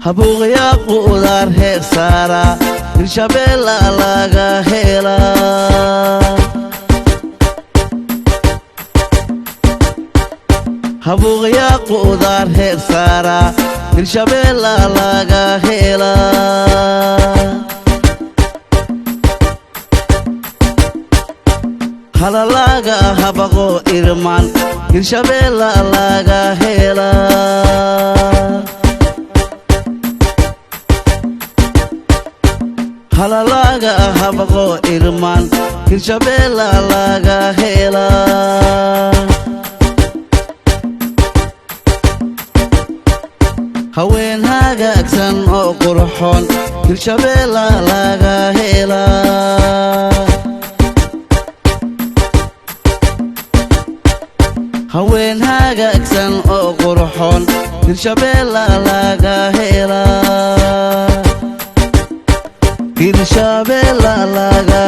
habuuqya qudaar heer saara hirshabeella laga helaa habuuqya qudaar heer saara hirshabeella laga helaa halalaga habaqo irmaan hirshabeella laga helaa halalaga habaqo irmaan hirshabeella laga helaa haween hagaagsan oo qurxoon hirshabeella laga helaa haween hagaagsan oo qurxoon hirshabeella laga helaa hirshabeella laga